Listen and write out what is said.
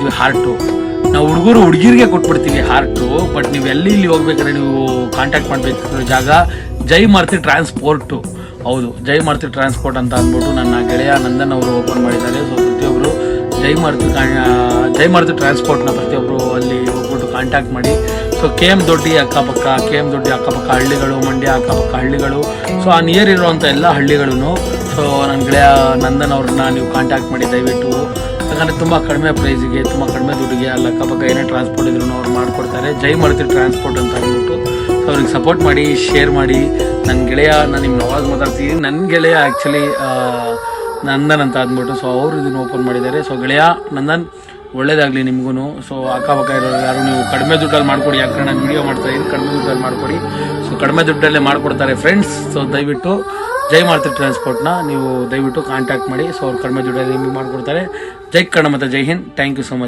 ಕೊಟ್ಬಿಡ್ತೀವಿ heart. ನಾವು ಹುಡುಗಿರಿಗೆ ಕೊಟ್ಬಿಡ್ತೀವಿ heart. But ನೀವು ಇಲ್ಲಿ ಹೋಗ್ಬೇಕಾದ್ರೆ ನೀವು ಕಾಂಟ್ಯಾಕ್ಟ್ ಮಾಡಬೇಕಾದ್ರೆ ಜಾಗ ಜೈ ಮಾರುತಿ ಟ್ರಾನ್ಸ್ಪೋರ್ಟು. ಹೌದು, ಜೈ ಮಾರುತಿ ಟ್ರಾನ್ಸ್ಪೋರ್ಟ್ ಅಂತ ಅಂದ್ಬಿಟ್ಟು ನನ್ನ ಗೆಳೆಯ ನಂದನ್ ಅವರು ಓಪನ್ ಮಾಡಿದ್ದಾರೆ. ಸೊ ಪ್ರತಿಯೊಬ್ಬರು ಜೈ ಮಾರುತಿ ಟ್ರಾನ್ಸ್ಪೋರ್ಟ್ನ ಪ್ರತಿಯೊಬ್ಬರು ಅಲ್ಲಿ ಹೋಗ್ಬಿಟ್ಟು ಕಾಂಟ್ಯಾಕ್ಟ್ ಮಾಡಿ. ಸೊ KM ದೊಡ್ಡಿ ಅಕ್ಕಪಕ್ಕ ಹಳ್ಳಿಗಳು, ಮಂಡ್ಯ ಅಕ್ಕಪಕ್ಕ ಹಳ್ಳಿಗಳು, ಸೊ ಆ ನಿಯರ್ ಇರುವಂಥ ಎಲ್ಲ ಹಳ್ಳಿಗಳೂ ಸೊ ನನ್ನ ಗೆಳೆಯ ನಂದನ್ ಅವ್ರನ್ನ ನೀವು ಕಾಂಟ್ಯಾಕ್ಟ್ ಮಾಡಿ ದಯವಿಟ್ಟು. ಯಾಕಂದರೆ ತುಂಬ ಕಡಿಮೆ ಪ್ರೈಸಿಗೆ, ತುಂಬ ಕಡಿಮೆ ದುಡ್ಡಿಗೆ ಅಲ್ಲಿ ಅಕ್ಕಪಕ್ಕ ಏನೇ ಟ್ರಾನ್ಸ್ಪೋರ್ಟ್ ಇದ್ರೂ ಅವ್ರು ಮಾಡಿಕೊಡ್ತಾರೆ. ಜೈ ಮಾರುತಿ ಟ್ರಾನ್ಸ್ಪೋರ್ಟ್ ಅಂತ ಅಂದ್ಬಿಟ್ಟು ಸೊ ಅವ್ರಿಗೆ ಸಪೋರ್ಟ್ ಮಾಡಿ, ಶೇರ್ ಮಾಡಿ. ನನ್ನ ಗೆಳೆಯ, ನಾನು ನಿಮ್ಗೆ ಅವಾಗ ಮಾತಾಡ್ತೀನಿ, ನನ್ನ ಗೆಳೆಯ ಆ್ಯಕ್ಚುಲಿ ನಂದನ್ ಅಂತ ಅಂದ್ಬಿಟ್ಟು ಸೊ ಅವರು ಇದನ್ನು ಓಪನ್ ಮಾಡಿದ್ದಾರೆ. ಸೊ ಗೆಳೆಯ ನಂದನ್, ಒಳ್ಳೇದಾಗಲಿ ನಿಮಗೂ. ಸೊ ಅಕ್ಕಪಕ್ಕ ಇರೋರು ಯಾರು ನೀವು ಕಡಿಮೆ ದುಡ್ಡಲ್ಲಿ ಮಾಡಿಕೊಡಿ. ಯಾಕಂದ್ರೆ ನಾನು ವೀಡಿಯೋ ಮಾಡ್ತಾಯಿದ್ದೀನಿ, ಕಡಿಮೆ ದುಡ್ಡಲ್ಲಿ ಮಾಡಿಕೊಡಿ. ಸೊ ಕಡಿಮೆ ದುಡ್ಡಲ್ಲೇ ಮಾಡಿಕೊಡ್ತಾರೆ ಫ್ರೆಂಡ್ಸ್. ಸೊ ದಯವಿಟ್ಟು ಜೈ ಮಾರುತಿ ಟ್ರಾನ್ಸ್ಪೋರ್ಟ್ನ ನೀವು ದಯವಿಟ್ಟು ಕಾಂಟ್ಯಾಕ್ಟ್ ಮಾಡಿ. ಸೊ ಅವ್ರು ಕಡಿಮೆ ದುಡ್ಡಲ್ಲಿ ನಿಮಗೆ ಮಾಡಿಕೊಡ್ತಾರೆ. ಜೈ ಕನ್ನಡ ಮತ್ತು ಜೈ Hind. Thank you so much.